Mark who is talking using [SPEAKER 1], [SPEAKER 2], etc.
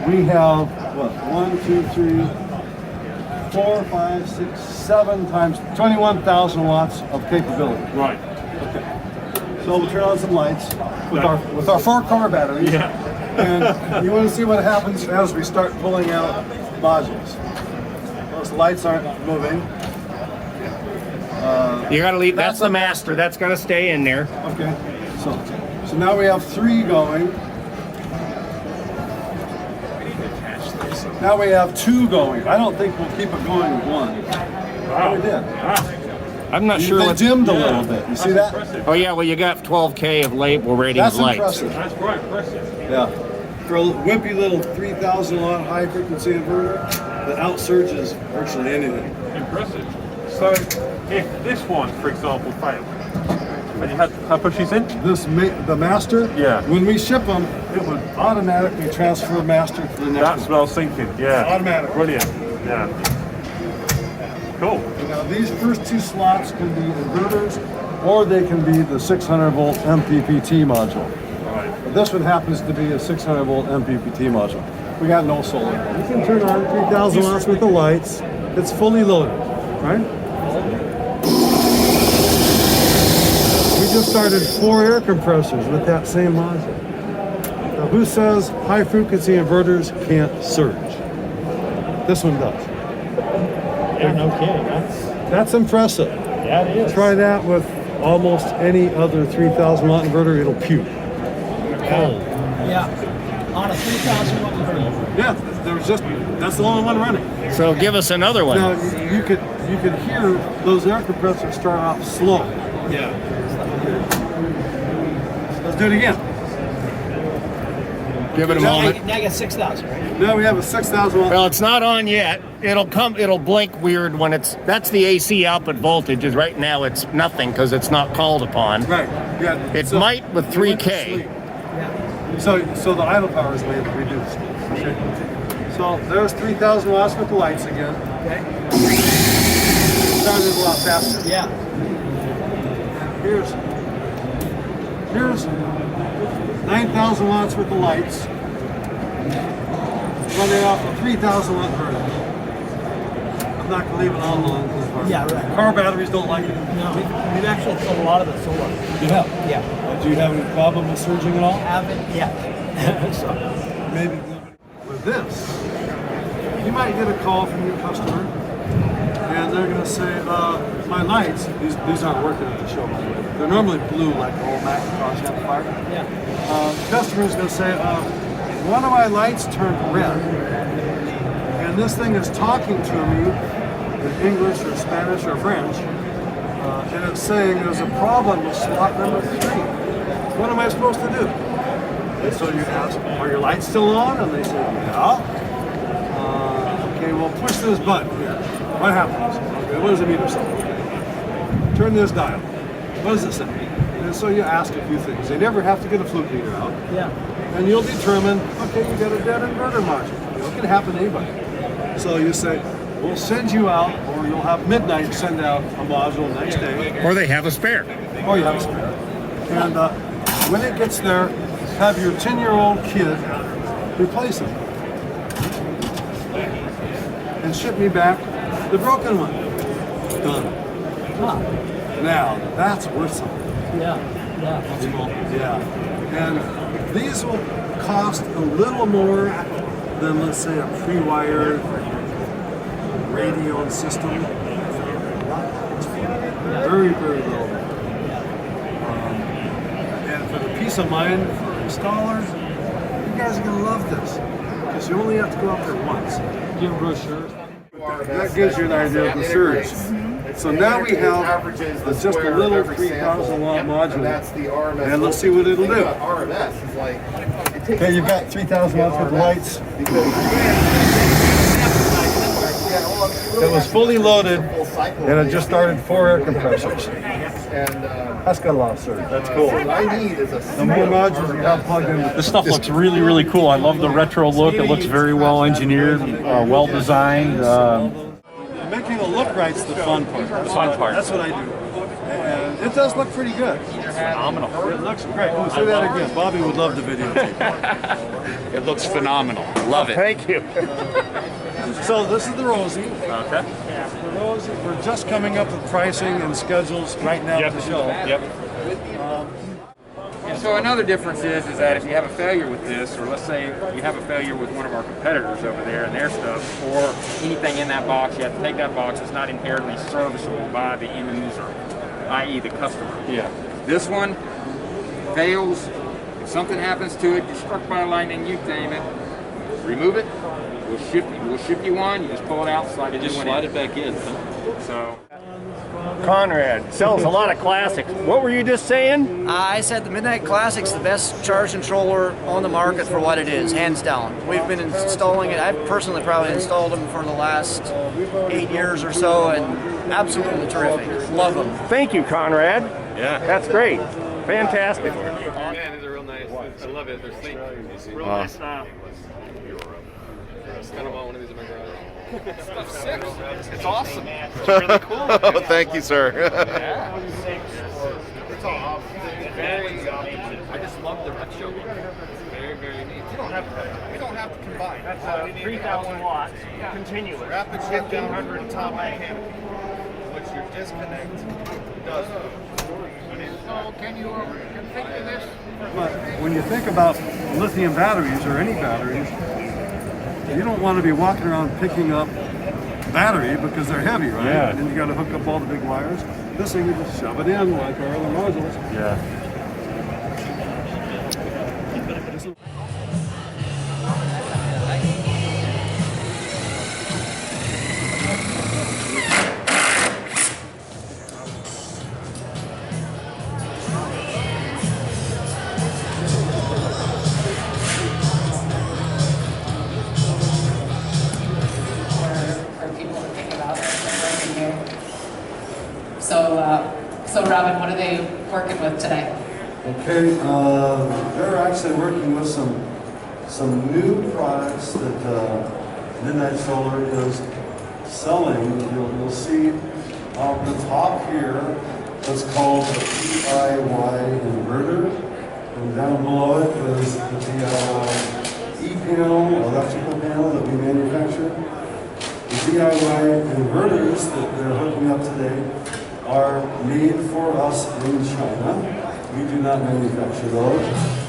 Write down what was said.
[SPEAKER 1] we have, what, 1, 2, 3, 4, 5, 6, 7 times 21,000 watts of capability.
[SPEAKER 2] Right.
[SPEAKER 1] Okay. So we'll turn on some lights with our 4-car batteries.
[SPEAKER 2] Yeah.
[SPEAKER 1] And you want to see what happens as we start pulling out modules. Those lights aren't moving.
[SPEAKER 3] You gotta leave, that's the master, that's gonna stay in there.
[SPEAKER 1] Okay. So now we have 3 going. Now we have 2 going. I don't think we'll keep it going with 1.
[SPEAKER 2] Wow.
[SPEAKER 1] We did.
[SPEAKER 2] Wow.
[SPEAKER 3] I'm not sure
[SPEAKER 1] They
[SPEAKER 3] what.
[SPEAKER 1] dimmed a little bit. You see that?
[SPEAKER 2] Impressive.
[SPEAKER 3] Oh yeah, well you got 12K of label rating
[SPEAKER 1] That's
[SPEAKER 3] of lights.
[SPEAKER 1] impressive.
[SPEAKER 2] That's quite impressive.
[SPEAKER 1] Yeah. For a wimpy little 3,000 watt high frequency inverter that outsurges virtually anything.
[SPEAKER 2] Impressive. So, if this one, for example, failed, and you had to push these in?
[SPEAKER 1] The master,
[SPEAKER 2] Yeah.
[SPEAKER 1] when we ship them, it would automatically transfer master to the next
[SPEAKER 2] That's
[SPEAKER 1] one.
[SPEAKER 2] what I was thinking, yeah.
[SPEAKER 1] Automatic.
[SPEAKER 2] Brilliant, yeah. Cool.
[SPEAKER 1] Now these first 2 slots can be inverters or they can be the 600 volt MPPT module.
[SPEAKER 2] Right.
[SPEAKER 1] This one happens to be a 600 volt MPPT module. We got no solar. You can turn on 3,000 watts with the lights. It's fully loaded, right? We just started 4 air compressors with that same module. Now who says high frequency inverters can't surge? This one does.
[SPEAKER 4] Yeah, no kidding.
[SPEAKER 1] That's impressive.
[SPEAKER 4] Yeah, it is.
[SPEAKER 1] Try that with almost any other 3,000 watt inverter, it'll puke.
[SPEAKER 4] Yeah. On a 3,000 watt inverter.
[SPEAKER 1] Yeah, that's the only one running.
[SPEAKER 3] So give us another one.
[SPEAKER 1] Now you could hear those air compressors start off slow.
[SPEAKER 4] Yeah.
[SPEAKER 1] Let's do it again.
[SPEAKER 3] Give it a moment.
[SPEAKER 4] Now you got 6,000, right?
[SPEAKER 1] Now we have a 6,000 watt.
[SPEAKER 3] Well, it's not on yet. It'll blink weird when that's the AC output voltage. Is right now it's nothing because it's not called upon.
[SPEAKER 1] Right. Yeah.
[SPEAKER 3] It might with 3K.
[SPEAKER 1] So the idle power is reduced. Okay. So there's 3,000 watts with the lights again.
[SPEAKER 4] Okay.
[SPEAKER 1] Started a lot faster.
[SPEAKER 4] Yeah.
[SPEAKER 1] Here's 9,000 watts with the lights. Running off a 3,000 watt inverter. I'm not going to leave it on long.
[SPEAKER 4] Yeah, right.
[SPEAKER 1] Car batteries don't like it.
[SPEAKER 4] No, we've actually sold a lot of it solar.
[SPEAKER 1] You have?
[SPEAKER 4] Yeah.
[SPEAKER 1] Do you have any problem with surging at all?
[SPEAKER 4] Haven't yet. So,
[SPEAKER 1] Maybe. With this, you might get a call from your customer, and they're going to say, my lights, these aren't working at the show, by the way. They're normally blue like the old Macintosh amplifier.
[SPEAKER 4] yeah.
[SPEAKER 1] The customer's going to say, one of my lights turned red, and this thing is talking to me in English or Spanish or French, and it's saying there's a problem with slot number 3. What am I supposed to do? And so you ask, are your lights still on? And they say, yeah. Okay, well push this button here. What happens? Okay, what does the meter say? Turn this dial. What does it say? And so you ask a few things. They never have to get a flute meter out.
[SPEAKER 4] Yeah.
[SPEAKER 1] And you'll determine, okay, you got a dead inverter module. It can happen to anybody. So you say, we'll send you out, or you'll have MidNite send out a module next day.
[SPEAKER 3] Or they have a spare.
[SPEAKER 1] Or you have a spare. And when it gets there, have your 10-year-old kid replace it. And ship me back the broken one. Done.
[SPEAKER 4] Huh.
[SPEAKER 1] Now, that's worth something.
[SPEAKER 4] Yeah. Yeah. That's cool.
[SPEAKER 1] Yeah. And these will cost a little more than, let's say, a pre-wired radio system. Very, very low. And for the peace of mind for installers, you guys are going to love this. Because you only have to go up there once. Give a brochure. That gives you an idea of the surge. So now we have just a little 3,000 watt module. And let's see what it'll do. Okay, you've got 3,000 watts with lights. It was fully loaded, and it just started 4 air compressors. That's got a lot of surge. That's cool. The more modules you have plugged in.
[SPEAKER 2] This stuff looks really, really cool. I love the retro look. It looks very well engineered, well designed.
[SPEAKER 1] Making it look right's the fun part.
[SPEAKER 2] Fun part.
[SPEAKER 1] That's what I do. And it does look pretty good.
[SPEAKER 5] Phenomenal.
[SPEAKER 1] It looks great. Oh, say that again. Bobby would love the videotape.
[SPEAKER 5] It looks phenomenal. Love it.
[SPEAKER 3] Thank you.
[SPEAKER 1] So this is the Rosie.
[SPEAKER 5] Okay.
[SPEAKER 1] The Rosie, we're just coming up with pricing and schedules right now at the show.
[SPEAKER 5] Yep. And so another difference is that if you have a failure with this, or let's say you have a failure with one of our competitors over there and their stuff, or anything in that box, you have to take that box. It's not inherently serviceable by the end user, i.e. the customer.
[SPEAKER 1] Yeah.
[SPEAKER 5] This one fails. If something happens to it, you're struck by lightning, you name it, remove it. We'll ship you one. You just pull it out, slide it back in. So.
[SPEAKER 3] Conrad sells a lot of classics. What were you just saying?
[SPEAKER 4] I said the MidNite Classic's the best charge controller on the market for what it is, hands down. We've been installing it. I've personally probably installed them for the last 8 years or so, and absolutely terrific. Love them.
[SPEAKER 3] Thank you, Conrad.
[SPEAKER 5] Yeah.
[SPEAKER 3] That's great. Fantastic.
[SPEAKER 6] Man, these are real nice. I love it. They're sleek. Real nice style. I kind of want one of these in my garage. Stuff's sick. It's awesome. It's really cool.
[SPEAKER 7] Oh, thank you, sir.
[SPEAKER 6] Yeah. It's all very. I just love the retro. Very, very neat. We don't have to combine.
[SPEAKER 3] That's 3,000 watts, continuous.
[SPEAKER 6] Rapid shift down on top of the canopy, which your disconnect does. So can you configure this?
[SPEAKER 1] But when you think about lithium batteries or any batteries, you don't want to be walking around picking up battery because they're heavy, right?
[SPEAKER 2] Yeah.
[SPEAKER 1] And you got to hook up all the big wires. This thing, you just shove it in like our other modules.
[SPEAKER 2] Yeah.
[SPEAKER 8] So Robin, what are they working with today?
[SPEAKER 1] Okay, they're actually working with some new products that MidNite Solar is selling. You'll see on the top here what's called the DIY inverter, and down below it is the DIY e-panel, electrical panel that we manufacture. The DIY inverters that they're hooking up today are made for us in China. We do not manufacture those.